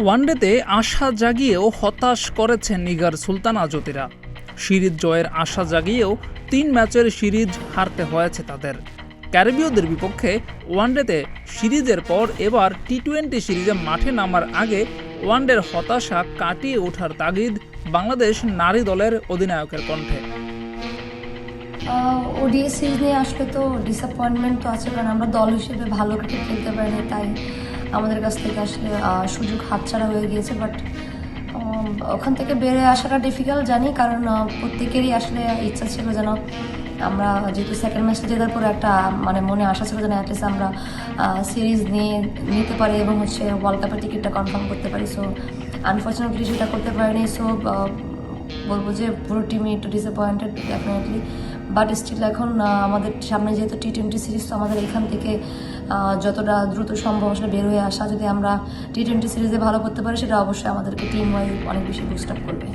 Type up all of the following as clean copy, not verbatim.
ওয়ানডেতে আশা জাগিয়েও হতাশ করেছেন নিগার সুলতানা জ্যোতিরা। সিরিজ জয়ের আশা জাগিয়েও 3 ম্যাচের সিরিজ হারতে হয়েছে তাদের। ক্যারিবীয়দের বিপক্ষে ওয়ানডেতে সিরিজের পর এবার টি-20 সিরিজে মাঠে নামার আগে ওয়ানডের হতাশা কাটিয়ে ওঠার তাগিদ বাংলাদেশ নারী দলের অধিনায়কের কণ্ঠে। ওডিআই সিরিজ নিয়ে আসলে তো ডিসঅ্যাপয়েন্টমেন্ট তো আছে, কারণ আমরা দল হিসেবে ভালো ক্রিকেট খেলতে পারিনি, তাই আমাদের কাছ থেকে আসলে সুযোগ হাতছাড়া হয়ে গিয়েছে। বাট ওখান থেকে বেড়ে আসাটা ডিফিকাল্ট জানি, কারণ প্রত্যেকেরই আসলে ইচ্ছা ছিল যেন আমরা, যেহেতু সেকেন্ড ম্যাচটা জেতার পরে একটা মনে আশা ছিল যেন অ্যাটলিস্ট আমরা সিরিজ নিতে পারি এবং ওয়ার্ল্ড কাপের টিকিটটা কনফার্ম করতে পারি। সো আনফর্চুনেটলি সেটা করতে পারিনি। সো বলবো যে পুরো টিমই একটু ডিসঅ্যাপয়েন্টেড ডেফিনেটলি। বাট স্টিল এখন আমাদের সামনে যেহেতু টি-20 সিরিজ, তো আমাদের এখান থেকে যতটা দ্রুত সম্ভব আসলে বের হয়ে আসা, যদি আমরা টি-20 সিরিজে ভালো করতে পারি সেটা অবশ্যই আমাদেরকে টিম ওয়াইজ অনেক বেশি বুস্ট আপ করবে।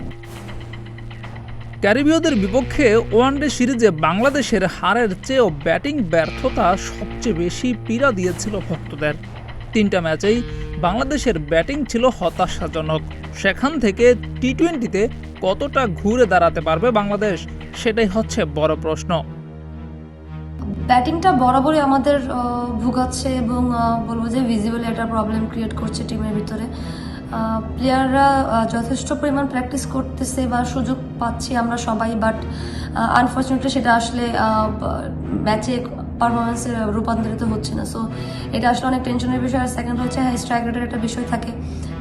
ক্যারিবীয়দের বিপক্ষে ওয়ানডে সিরিজে বাংলাদেশের হারের চেয়েও ব্যাটিং ব্যর্থতা সবচেয়ে বেশি পীড়া দিয়েছিল ভক্তদের। 3টা ম্যাচেই বাংলাদেশের ব্যাটিং ছিল হতাশাজনক। সেখান থেকে টি-20তে কতটা ঘুরে দাঁড়াতে পারবে বাংলাদেশ, সেটাই হচ্ছে বড় প্রশ্ন। ব্যাটিংটা বরাবরই আমাদের ভুগাচ্ছে এবং বলবো যে ভিজিবলি একটা প্রবলেম ক্রিয়েট করছে টিমের ভিতরে। প্লেয়াররা যথেষ্ট পরিমাণ প্র্যাকটিস করতেছে বা সুযোগ পাচ্ছি আমরা সবাই, বাট আনফর্চুনেটলি সেটা আসলে ম্যাচে পারফরমেন্সে রূপান্তরিত হচ্ছে না। সো এটা আসলে অনেক টেনশনের বিষয়। আর সেকেন্ড হচ্ছে স্ট্রাইক রেটের একটা বিষয় থাকে,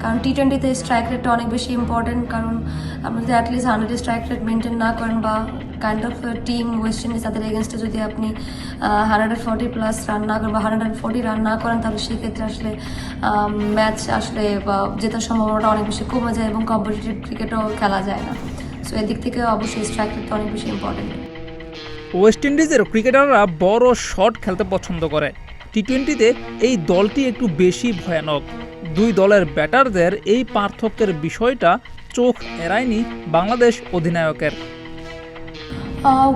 কারণ টি-20তে স্ট্রাইক রেটটা অনেক বেশি ইম্পর্টেন্ট। কারণ আপনি যদি অ্যাটলিস্ট 100 স্ট্রাইক রেট মেনটেন না করেন, বা kind of team West Indies তাদের এগেনস্টে যদি আপনি 140+ রান না করেন বা 140 রান না করেন, তাহলে সেক্ষেত্রে আসলে ম্যাচ আসলে জেতার সম্ভাবনাটা অনেক বেশি কমে যায় এবং কম্পিটিটিভ ক্রিকেটও খেলা যায় না। সো এদিক থেকে অবশ্যই স্ট্রাইক রেটটা অনেক বেশি ইম্পর্টেন্ট। ওয়েস্ট ইন্ডিজের ক্রিকেটাররা বড় শট খেলতে পছন্দ করে। টি-20তে এই দলটি একটু বেশি ভয়ানক। 2 দলের ব্যাটারদের এই পার্থক্যের বিষয়টা চোখ এড়ায়নি বাংলাদেশ অধিনায়কের।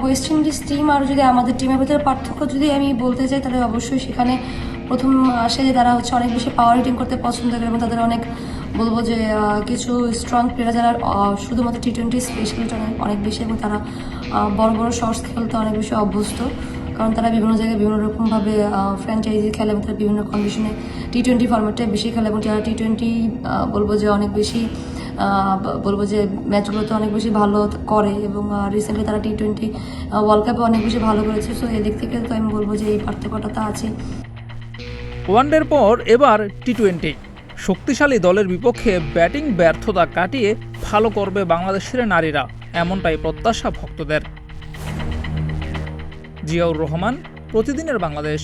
ওয়েস্ট ইন্ডিজ টিম আর যদি আমাদের টিমের ভিতরে পার্থক্য যদি আমি বলতে চাই, তাহলে অবশ্যই সেখানে প্রথম আসে যে তারা অনেক বেশি পাওয়ার হিটিং করতে পছন্দ করে এবং তাদের অনেক বলবো যে কিছু স্ট্রং প্লেয়ার যারা শুধুমাত্র টি-20 স্পেশালিটি অনেক বেশি, এবং তারা বড় বড় শটস খেলতে অনেক বেশি অভ্যস্ত, কারণ তারা বিভিন্ন জায়গায় বিভিন্ন রকমভাবে ফ্র্যাঞ্চাইজি খেলে এবং তারা বিভিন্ন কন্ডিশনে টি-20 ফরম্যাটটাই বেশি খেলে এবং তারা টি-20 বলবো যে অনেক বেশি বলবো যে ম্যাচগুলোতে অনেক বেশি ভালো করে এবং রিসেন্টলি তারা টি-20 ওয়ার্ল্ড কাপে অনেক বেশি ভালো করেছে। সো এদিক থেকে তো আমি বলবো যে এই পার্থক্যটা তো আছে। ওয়ানডের পর এবার টি-20 শক্তিশালী দলের বিপক্ষে ব্যাটিং ব্যর্থতা কাটিয়ে ভালো করবে বাংলাদেশের নারীরা, এমনটাই প্রত্যাশা ভক্তদের। জিয়াউর রহমান, প্রতিদিনের বাংলাদেশ।